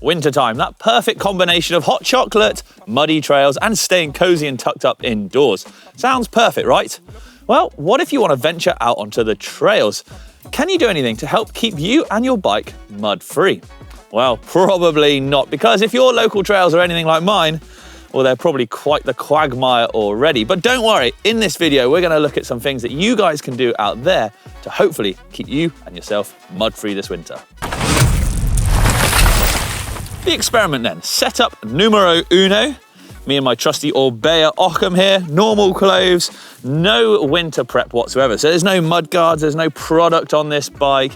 wintertime, that perfect combination of hot chocolate, muddy trails, and staying cozy and tucked up indoors. Sounds perfect, right? Well, what if you want to venture out onto the trails? Can you do anything to help keep you and your bike mud-free? Well, probably not, because if your local trails are anything like mine, well, they're probably quite the quagmire already. But don't worry, in this video, we're going to look at some things that you guys can do out there to hopefully keep you and yourself mud-free this winter. The experiment then, setup numero uno. Me and my trusty Orbea Occam here, normal clothes, no winter prep whatsoever. So there's no mud guards, there's no product on this bike.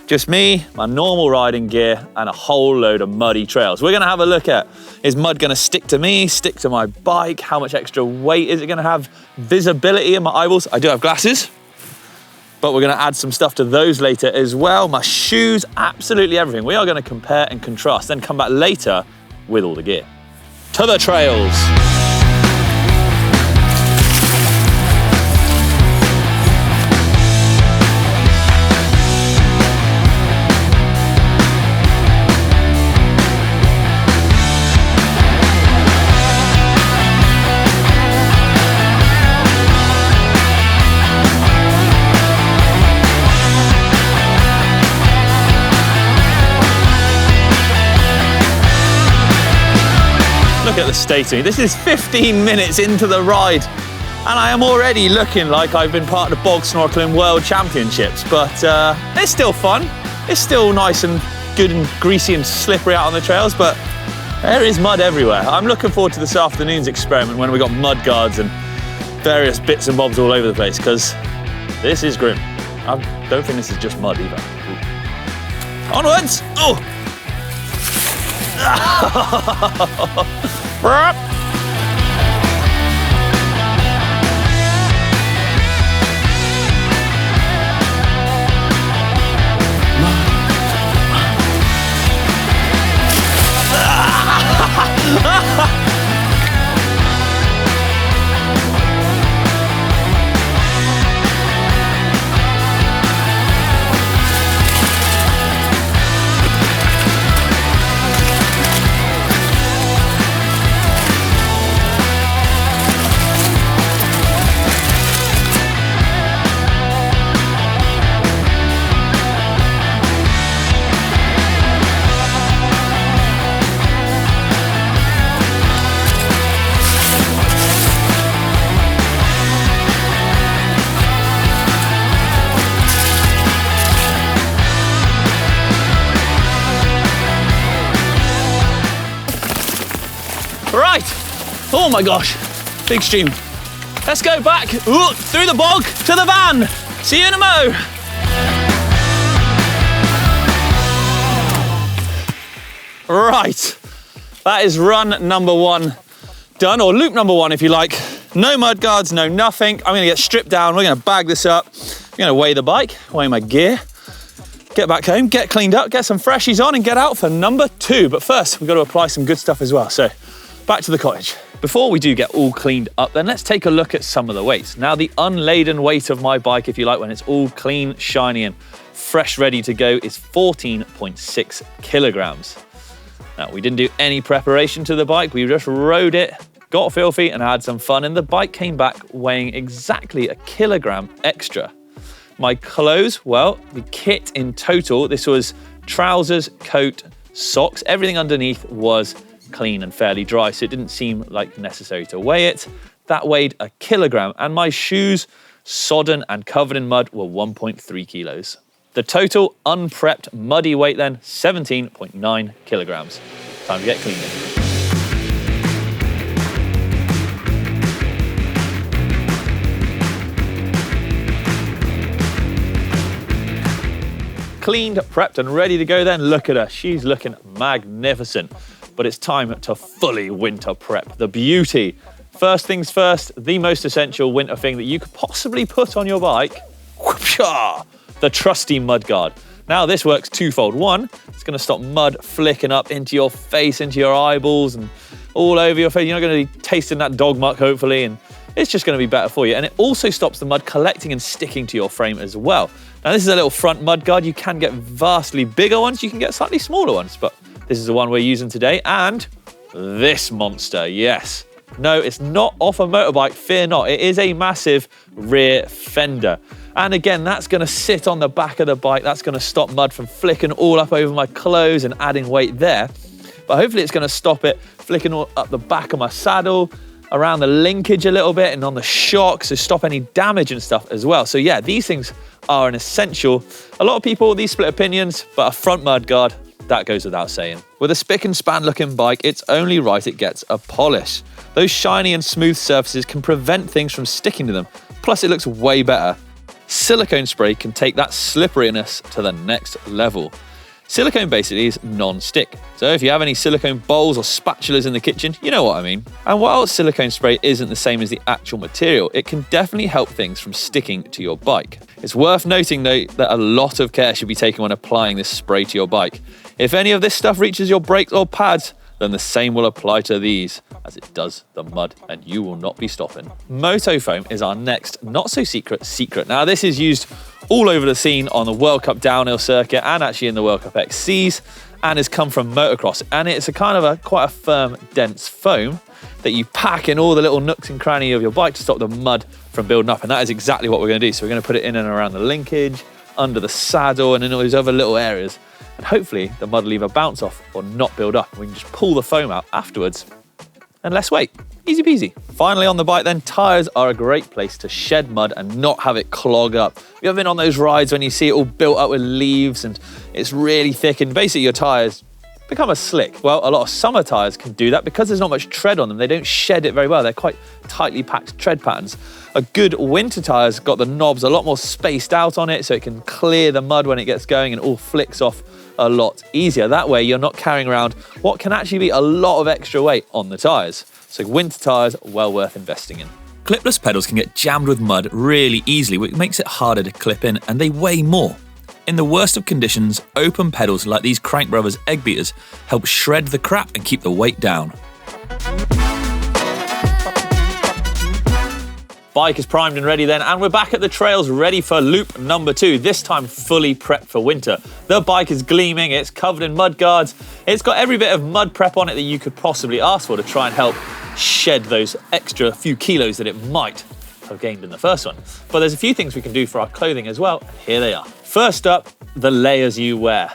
Just me, my normal riding gear, and a whole load of muddy trails. We're gonna have a look at, is mud gonna stick to me, stick to my bike? How much extra weight is it gonna have? Visibility in my eyeballs. I do have glasses, but we're gonna add some stuff to those later as well. My shoes, absolutely everything. We are gonna compare and contrast, then come back later with all the gear. To the trails. Look at the state of me. This is 15 minutes into the ride, and I am already looking like I've been part of the Bogs Snorkeling World Championships, but it's still fun. It's still nice and good and greasy and slippery out on the trails, but there is mud everywhere. I'm looking forward to this afternoon's experiment when we got mud guards and various bits and bobs all over the place, because this is grim. I don't think this is just mud either. Ooh. Onwards! Oh! Right, oh my gosh, big stream. Let's go back, ooh, through the bog to the van. See you in a mo. Right, that is run number one done, or loop number one if you like. No mud guards, no nothing. I'm gonna get stripped down, we're gonna bag this up. I'm gonna weigh the bike, weigh my gear, get back home, get cleaned up, get some freshies on and get out for number two. But first, we've got to apply some good stuff as well. So back to the cottage. Before we do get all cleaned up, then let's take a look at some of the weights. Now, the unladen weight of my bike, if you like, when it's all clean, shiny, and fresh, ready to go, is 14.6 kilograms. Now, we didn't do any preparation to the bike. We just rode it, got filthy, and had some fun. And the bike came back weighing exactly 1 kilogram extra. My clothes, well, the kit in total, this was trousers, coat, socks, everything underneath was clean and fairly dry, so it didn't seem like necessary to weigh it. That weighed 1 kilogram, and my shoes, sodden and covered in mud, were 1.3 kilos. The total unprepped muddy weight then, 17.9 kilograms. Time to get cleaning. Cleaned, prepped and ready to go then. Look at her, she's looking magnificent. But it's time to fully winter prep. The beauty. First things first, the most essential winter thing that you could possibly put on your bike, whoopsha, the trusty mud guard. Now this works twofold. One, it's gonna stop mud flicking up into your face, into your eyeballs and all over your face. You're not gonna be tasting that dog muck hopefully, and it's just gonna be better for you. And it also stops the mud collecting and sticking to your frame as well. Now this is a little front mud guard. You can get vastly bigger ones, you can get slightly smaller ones, but This is the one we're using today, and this monster, yes. No, it's not off a motorbike, fear not. It is a massive rear fender. And again, that's gonna sit on the back of the bike. That's gonna stop mud from flicking all up over my clothes and adding weight there. But hopefully it's gonna stop it flicking all up the back of my saddle, around the linkage a little bit and on the shock, so stop any damage and stuff as well. So yeah, these things are an essential. A lot of people, these split opinions, but a front mud guard, that goes without saying. With a spick and span looking bike, it's only right it gets a polish. Those shiny and smooth surfaces can prevent things from sticking to them. Plus it looks way better. Silicone spray can take that slipperiness to the next level. Silicone basically is non-stick. So if you have any silicone bowls or spatulas in the kitchen, you know what I mean. And while silicone spray isn't the same as the actual material, it can definitely help things from sticking to your bike. It's worth noting though that a lot of care should be taken when applying this spray to your bike. If any of this stuff reaches your brakes or pads, then the same will apply to these, as it does the mud, and you will not be stopping. Moto foam is our next not so secret. Now this is used all over the scene on the World Cup downhill circuit and actually in the World Cup XCs, and has come from motocross. And it's a kind of quite a firm, dense foam that you pack in all the little nooks and crannies of your bike to stop the mud from building up. And that is exactly what we're gonna do. So we're gonna put it in and around the linkage, under the saddle, and in all these other little areas. And hopefully the mud will either bounce off or not build up. We can just pull the foam out afterwards and less weight. Easy peasy. Finally on the bike then, tyres are a great place to shed mud and not have it clog up. You ever been on those rides when you see it all built up with leaves and it's really thick and basically your tyres become a slick? Well, a lot of summer tyres can do that because there's not much tread on them. They don't shed it very well. They're quite tightly packed tread patterns. A good winter tyre's got the knobs a lot more spaced out on it so it can clear the mud when it gets going and all flicks off a lot easier. That way you're not carrying around what can actually be a lot of extra weight on the tyres. So winter tyres, well worth investing in. Clipless pedals can get jammed with mud really easily, which makes it harder to clip in, and they weigh more. In the worst of conditions, open pedals like these Crank Brothers egg beaters help shred the crap and keep the weight down. Bike is primed and ready then, and we're back at the trails ready for loop number 2, this time fully prepped for winter. The bike is gleaming, it's covered in mud guards, it's got every bit of mud prep on it that you could possibly ask for to try and help shed those extra few kilos that it might have gained in the first one. But there's a few things we can do for our clothing as well, and here they are. First up, the layers you wear.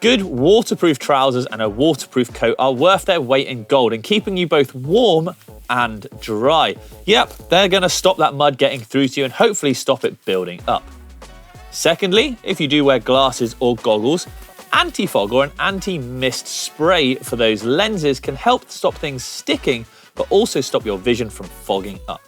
Good waterproof trousers and a waterproof coat are worth their weight in gold in keeping you both warm and dry. Yep, they're gonna stop that mud getting through to you and hopefully stop it building up. Secondly, if you do wear glasses or goggles, anti-fog or an anti-mist spray for those lenses can help stop things sticking, but also stop your vision from fogging up.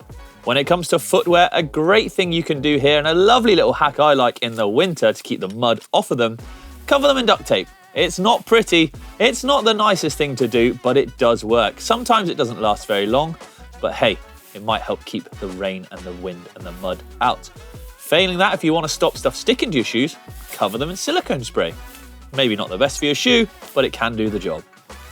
When it comes to footwear, a great thing you can do here and a lovely little hack I like in the winter to keep the mud off of them, cover them in duct tape. It's not pretty, it's not the nicest thing to do, but it does work. Sometimes it doesn't last very long, but hey, it might help keep the rain and the wind and the mud out. Failing that, if you want to stop stuff sticking to your shoes, cover them in silicone spray. Maybe not the best for your shoe, but it can do the job.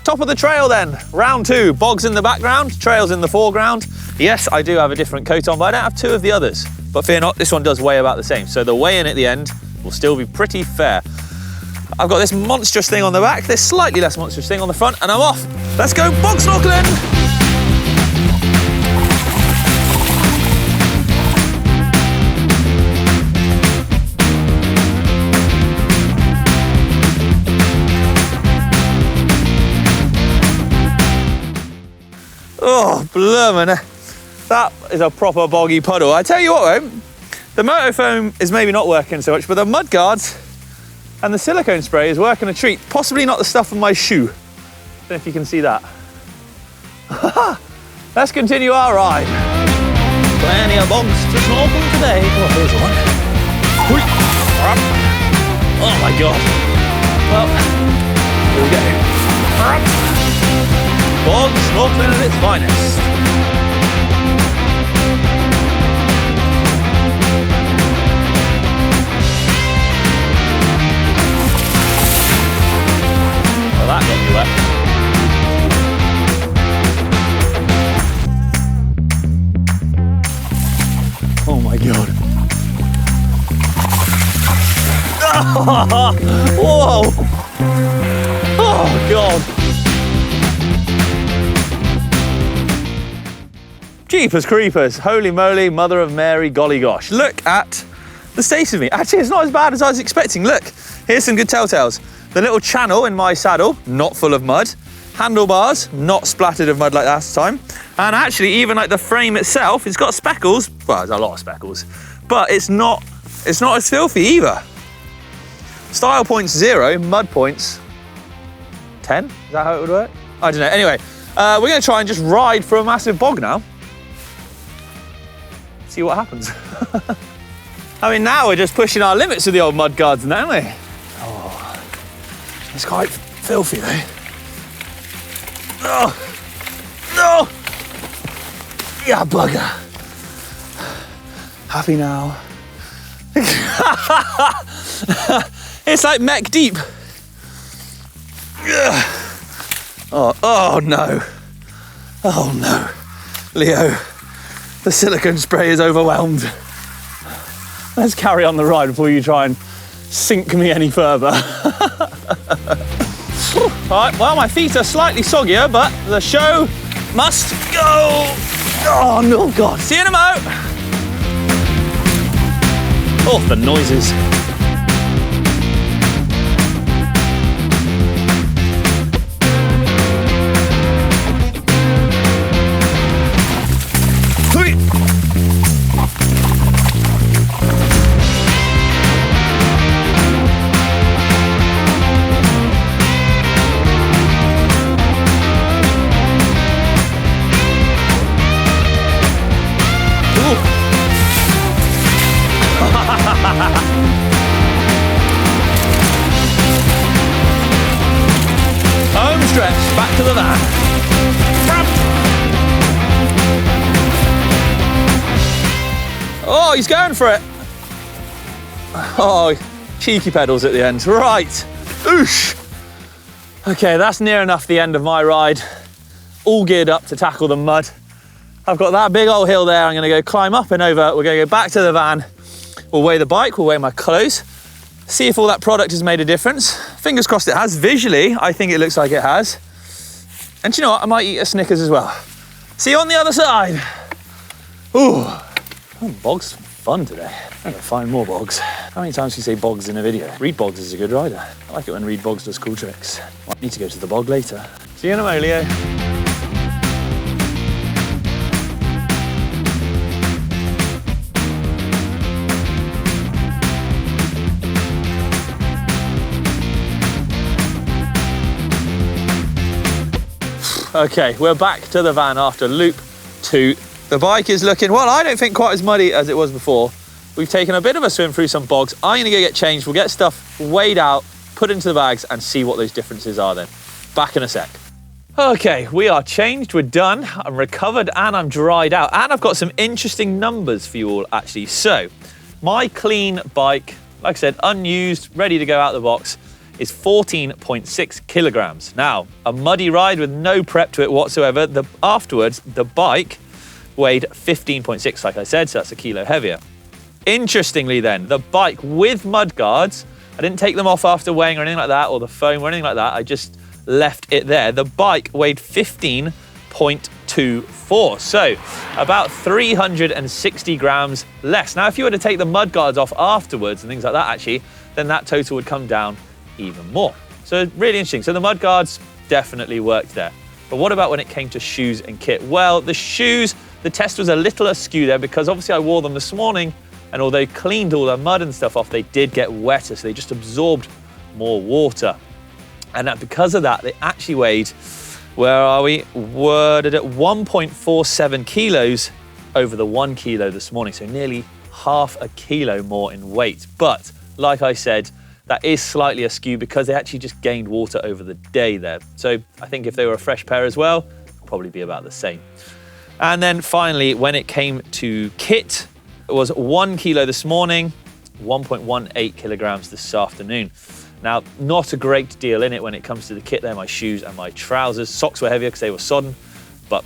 Top of the trail then, round 2, Bogs in the background, trails in the foreground. Yes, I do have a different coat on, but I don't have 2 of the others. But fear not, this one does weigh about the same, so the weigh-in at the end will still be pretty fair. I've got this monstrous thing on the back, this slightly less monstrous thing on the front, and I'm off. Let's go bog snorkeling! Oh, bloomin'. That is a proper boggy puddle. I tell you what though, the moto foam is maybe not working so much, but the mud guards and the silicone spray is working a treat. Possibly not the stuff on my shoe. Don't know if you can see that. Let's continue our ride. Plenty of bogs to snorkel today. Oh, here's one. Oh my God. Well, here we go. Bog snorkeling at its finest. Well, that got me wet. Oh my God. Whoa! Oh God. Jeepers creepers, holy moly, mother of Mary, golly gosh. Look at the state of me. Actually, it's not as bad as I was expecting. Look, here's some good telltales. The little channel in my saddle, not full of mud. Handlebars, not splattered of mud like last time. And actually, even like the frame itself, it's got speckles. Well, there's a lot of speckles, but it's not as filthy either. Style points 0, mud points 10. Is that how it would work? I don't know. Anyway, we're gonna try and just ride for a massive bog now. See what happens. I mean, now we're just pushing our limits with the old mud guards, aren't we? Oh, it's quite filthy though. Oh, no! Yeah, bugger. Happy now. It's like mech deep. Oh no. Oh no. Leo, the silicone spray is overwhelmed. Let's carry on the ride before you try and sink me any further. All right, well, my feet are slightly soggier, but the show must go. Oh, no, God. See you in a mo. Oh, the noises. Home stretch, back to the van. Oh, he's going for it. Oh, cheeky pedals at the end. Right, oosh. Okay, that's near enough the end of my ride. All geared up to tackle the mud. I've got that big old hill there. I'm gonna go climb up and over. We're gonna go back to the van. We'll weigh the bike, we'll weigh my clothes, see if all that product has made a difference. Fingers crossed it has. Visually, I think it looks like it has. And do you know what? I might eat a Snickers as well. See you on the other side. Ooh, Bogs fun today. I'm gonna find more Bogs. How many times do you say Bogs in a video? Reed Bogs is a good rider. I like it when Reed Bogs does cool tricks. I need to go to the bog later. See you in a mo, Leo. Okay, we're back to the van after loop 2. The bike is looking, well, I don't think quite as muddy as it was before. We've taken a bit of a swim through some bogs. I'm gonna go get changed. We'll get stuff weighed out, put into the bags and see what those differences are then. Back in a sec. Okay, we are changed, we're done. I'm recovered and I'm dried out. And I've got some interesting numbers for you all actually. So, my clean bike, like I said, unused, ready to go out the box, is 14.6 kilograms. Now, a muddy ride with no prep to it whatsoever. Afterwards, the bike weighed 15.6, like I said, so that's a kilo heavier. Interestingly then, the bike with mud guards, I didn't take them off after weighing or anything like that, or the foam or anything like that, I just left it there. The bike weighed 15.24, so about 360 grams less. Now, if you were to take the mud guards off afterwards and things like that, actually, then that total would come down even more. So really interesting. So the mud guards definitely worked there. But what about when it came to shoes and kit? Well, the shoes, the test was a little askew there because obviously I wore them this morning and although cleaned all the mud and stuff off, they did get wetter, so they just absorbed more water. And because of that, they actually weighed, where are we? Worded at 1.47 kilos over the 1 kilo this morning. So nearly half a kilo more in weight. But like I said, that is slightly askew because they actually just gained water over the day there. So I think if they were a fresh pair as well, it'll probably be about the same. And then finally, when it came to kit, it was 1 kilo this morning, 1.18 kilograms this afternoon. Now, not a great deal in it when it comes to the kit there, my shoes and my trousers. Socks were heavier because they were sodden, but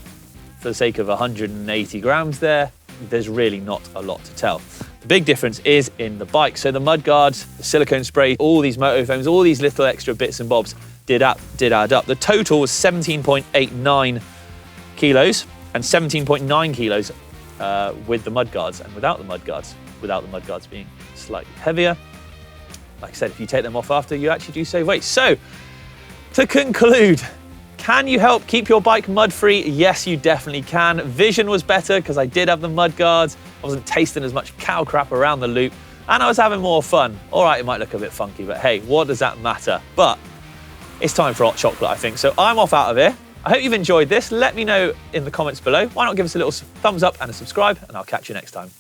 for the sake of 180 grams there, there's really not a lot to tell. The big difference is in the bike. So the mud guards, the silicone spray, all these moto foams, all these little extra bits and bobs, did add up. The total was 17.89 kilos and 17.9 kilos with the mudguards and without the mudguards being slightly heavier. Like I said, if you take them off after, you actually do save weight. So, to conclude, can you help keep your bike mud-free? Yes, you definitely can. Vision was better because I did have the mudguards. I wasn't tasting as much cow crap around the loop, and I was having more fun. All right, it might look a bit funky, but hey, what does that matter? But it's time for hot chocolate, I think. So I'm off out of here. I hope you've enjoyed this. Let me know in the comments below. Why not give us a little thumbs up and a subscribe, and I'll catch you next time.